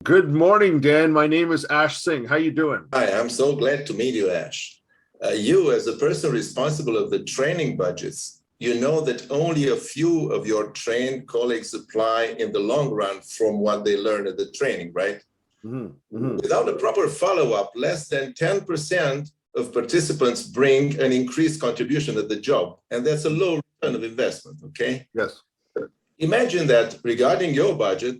Good morning, Dan. My name is Ash Singh. How you doing? Hi, I'm so glad to meet you, Ash. You, as a person responsible of the training budgets, you know that only a few of your trained colleagues apply in the long run from what they learn at the training, right? Without a proper follow-up, less than 10% of participants bring an increased contribution at the job, and that's a low return of investment, okay? Yes. Imagine that regarding your budget,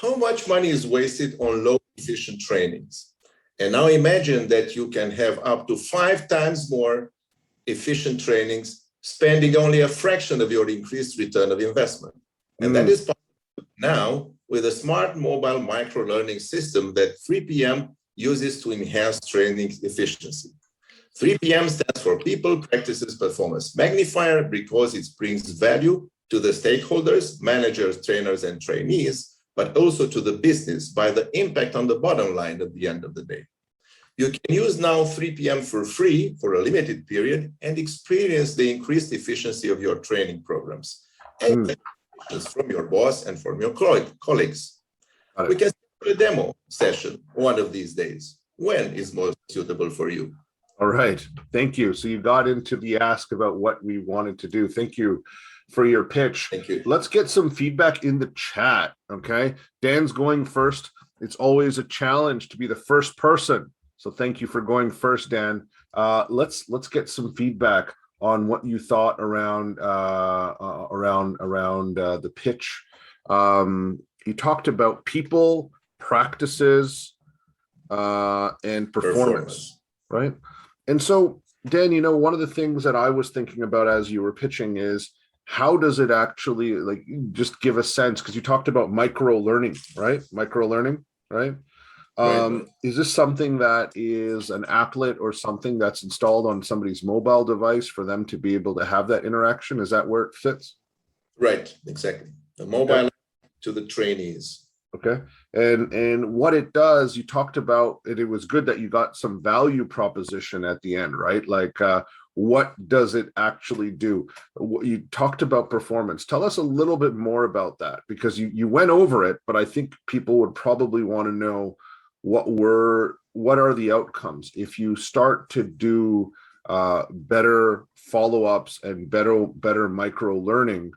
how much money is wasted on low efficient trainings? And now imagine that you can have up to 5 times more efficient trainings, spending only a fraction of your increased return of investment. And that is possible now with a smart mobile micro-learning system that 3PM uses to enhance training efficiency. 3PM stands for People, Practices, Performance Magnifier because it brings value to the stakeholders, managers, trainers, and trainees, but also to the business by the impact on the bottom line at the end of the day. You can use now 3PM for free for a limited period and experience the increased efficiency of your training programs and from your boss and from your colleagues. We can do a demo session one of these days. When is most suitable for you? All right. Thank you. So you got into the ask about what we wanted to do. Thank you for your pitch. Thank you. Let's get some feedback in the chat. Okay. Dan's going first. It's always a challenge to be the first person. So thank you for going first, Dan. Let's get some feedback on what you thought around the pitch. You talked about people, practices, and performance, right? And so, Dan, you know, one of the things that I was thinking about as you were pitching is how does it actually, like, just give a sense, because you talked about micro learning, right? Micro learning, right? Is this something that is an applet or something that's installed on somebody's mobile device for them to be able to have that interaction? Is that where it fits? Right, exactly. The mobile to the trainees. Okay. And what it does, you talked about it, it was good that you got some value proposition at the end, right? Like, what does it actually do? You talked about performance. Tell us a little bit more about that, because you went over it, but I think people would probably want to know what are the outcomes if you start to do better follow-ups and better micro learning.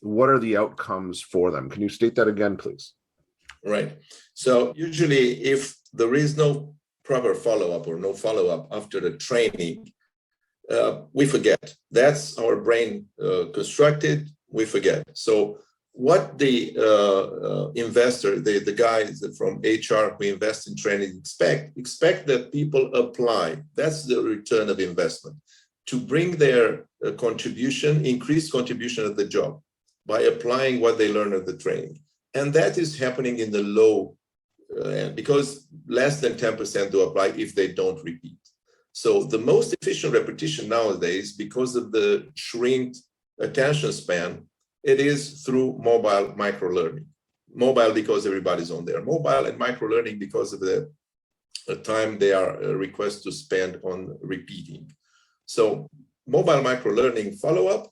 What are the outcomes for them? Can you state that again, please? Right. So usually if there is no proper follow-up or no follow-up after the training, we forget. That's our brain constructed, we forget. So what the investor, the guys from HR who invest in training expect that people apply. That's the return of investment, to bring their contribution, increased contribution at the job by applying what they learn at the training. And that is happening in the low end, because less than 10% do apply if they don't repeat. So the most efficient repetition nowadays, because of the shrinked attention span, it is through mobile micro-learning. Mobile because everybody's on their mobile, and micro-learning because of the time they are requested to spend on repeating. So mobile micro-learning follow-up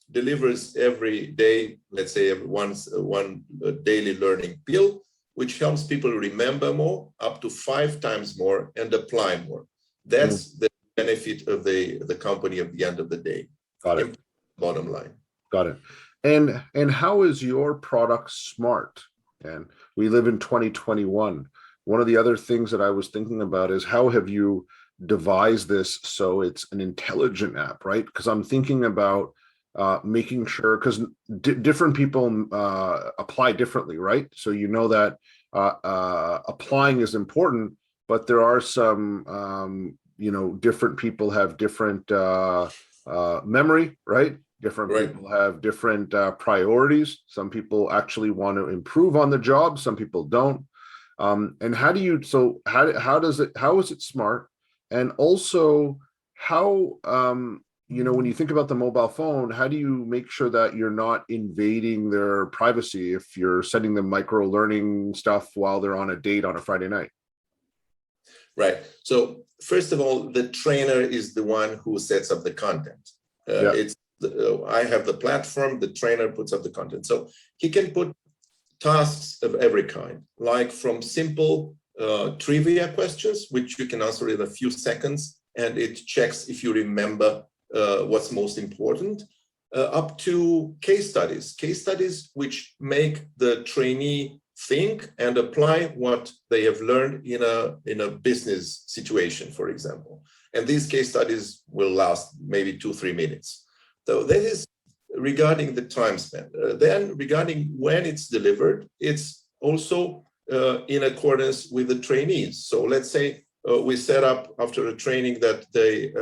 delivers every day, let's say one daily learning pill, which helps people remember more, up to 5 times more, and apply more. That's the benefit of the company at the end of the day. Got it. Bottom line. Got it. And how is your product smart? And we live in 2021. One of the other things that I was thinking about is how have you devised this so it's an intelligent app, right? Because I'm thinking about making sure, because different people apply differently, right? So you know that applying is important, but there are some, you know, different people have different memory, right? Different people have different priorities. Some people actually want to improve on the job. Some people don't. And how do you, so how is it smart? And also how, you know, when you think about the mobile phone, how do you make sure that you're not invading their privacy if you're sending them micro learning stuff while they're on a date on a Friday night? Right. So first of all, the trainer is the one who sets up the content. I have the platform, the trainer puts up the content. So he can put tasks of every kind, like from simple trivia questions, which you can answer in a few seconds, and it checks if you remember what's most important, up to case studies which make the trainee think and apply what they have learned in a business situation, for example. And these case studies will last maybe 2-3 minutes. So that is regarding the time spent. Then regarding when it's delivered, it's also in accordance with the trainees. So let's say we set up after a training that the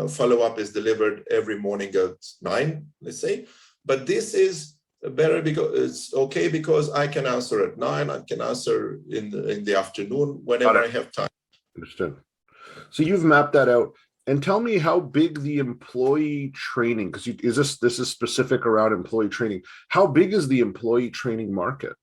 follow-up is delivered every morning at 9, let's say. But this is better because it's okay because I can answer at 9, I can answer in the afternoon, whenever I have time. Understood. So you've mapped that out. And tell me how big the employee training, because this is specific around employee training. How big is the employee training market?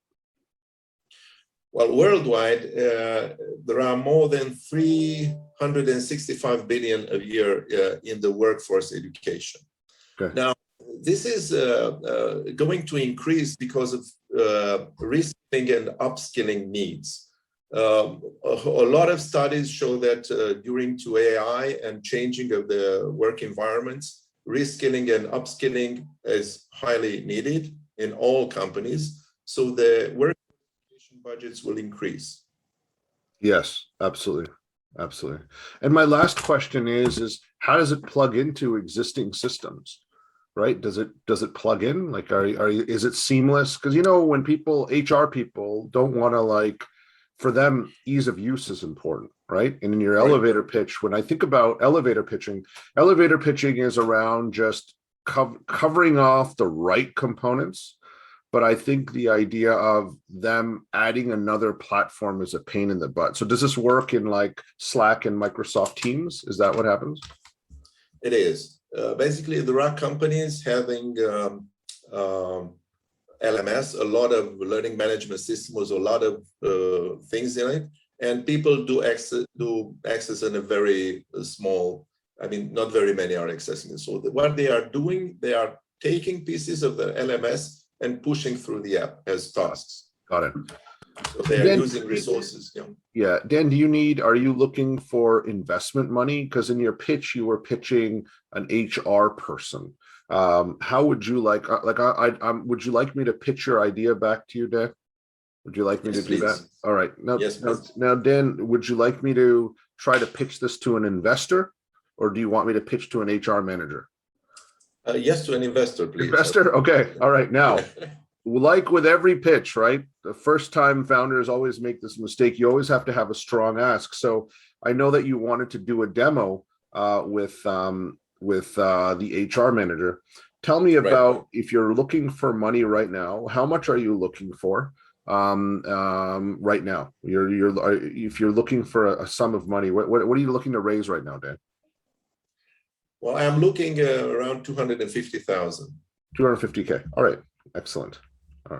Well, worldwide, there are more than 365 billion a year in the workforce education. Okay. Now, this is going to increase because of reskilling and upskilling needs. A lot of studies show that during to AI and changing of the work environments, reskilling and upskilling is highly needed in all companies. So the work budgets will increase. Yes, absolutely. Absolutely. And my last question is how does it plug into existing systems? Right? Does it plug in? Like, is it seamless? Because, you know, when HR people don't want to, for them, ease of use is important, right? And in your elevator pitch, when I think about elevator pitching is around just covering off the right components. But I think the idea of them adding another platform is a pain in the butt. So does this work in Slack and Microsoft Teams? Is that what happens? It is. Basically, there are companies having LMS, a lot of learning management systems, a lot of things in it, and people do access in a very small. I mean, not very many are accessing it. So what they are doing, they are taking pieces of the LMS and pushing through the app as tasks. Got it. So they are using resources. Yeah. Dan, are you looking for investment money? Because in your pitch, you were pitching an HR person. How would you would you like me to pitch your idea back to you, Dan? Would you like me to do that? All right. Now, Dan, would you like me to try to pitch this to an investor, or do you want me to pitch to an HR manager? Yes, to an investor, please. Investor? Okay. All right. Now, like with every pitch, right? The first time founders always make this mistake. You always have to have a strong ask. So I know that you wanted to do a demo with the HR manager. Tell me about if you're looking for money right now, how much are you looking for right now? If you're looking for a sum of money, what are you looking to raise right now, Dan? Well, I'm looking around 250,000. 250K. All right. Excellent. All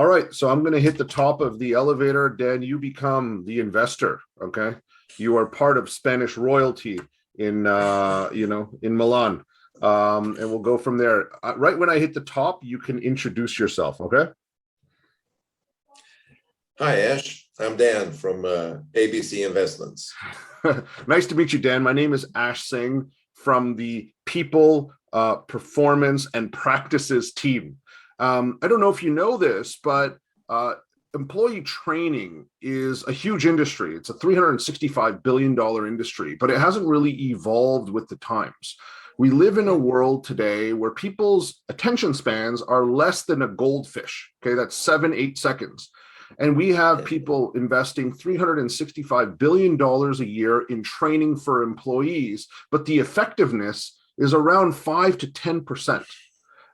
right. So I'm going to hit the top of the elevator. Dan, you become the investor. Okay. You are part of Spanish royalty in Milan. And we'll go from there. Right when I hit the top, you can introduce yourself. Okay. Hi, Ash. I'm Dan from ABC Investments. Nice to meet you, Dan. My name is Ash Singh from the People, Performance, and Practices team. I don't know if you know this, but employee training is a huge industry. It's a $365 billion industry, but it hasn't really evolved with the times. We live in a world today where people's attention spans are less than a goldfish. Okay, that's 7-8 seconds. And we have people investing $365 billion a year in training for employees, but the effectiveness is around 5 to 10%.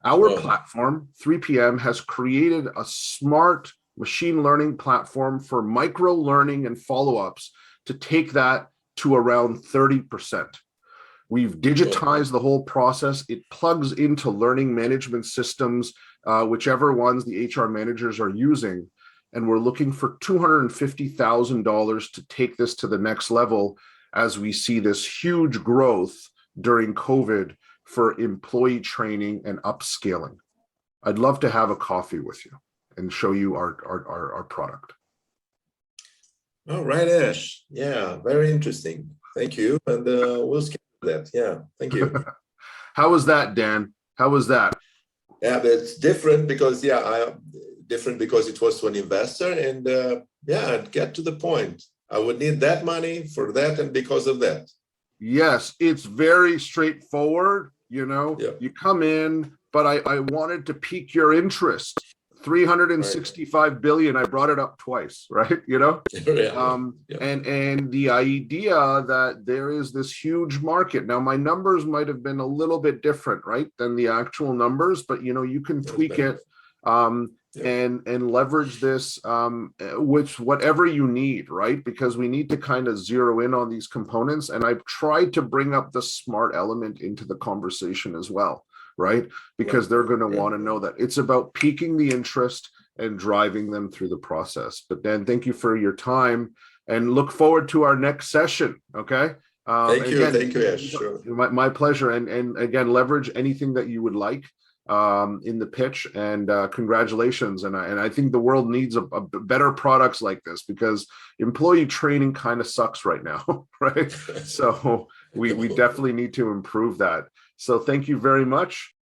Our platform, 3PM, has created a smart machine learning platform for micro learning and follow-ups to take that to around 30%. We've digitized the whole process. It plugs into learning management systems, whichever ones the HR managers are using. And we're looking for $250,000 to take this to the next level as we see this huge growth during COVID for employee training and upscaling. I'd love to have a coffee with you. and show you our product. All right, Ash. Yeah, very interesting. Thank you. And we'll skip that. Yeah, thank you. How was that, Dan? How was that? Yeah, but it's different because, different because it was to an investor. And I'd get to the point. I would need that money for that and because of that. Yes, it's very straightforward. Yeah. You come in, but I wanted to pique your interest. 365 billion. I brought it up twice, right? Yeah. And the idea that there is this huge market. Now, my numbers might have been a little bit different, right, than the actual numbers, but you can tweak it and leverage this, which whatever you need, right? Because we need to kind of zero in on these components. And I've tried to bring up the smart element into the conversation as well, right? Because they're going to want to know that it's about piquing the interest and driving them through the process. But Dan, thank you for your time and look forward to our next session. Okay. Thank you. Thank you, Ash. Sure. My pleasure. And again, leverage anything that you would like in the pitch, and congratulations. And I think the world needs a better products like this, because employee training kind of sucks right now, right? So we definitely need to improve that. So thank you very much.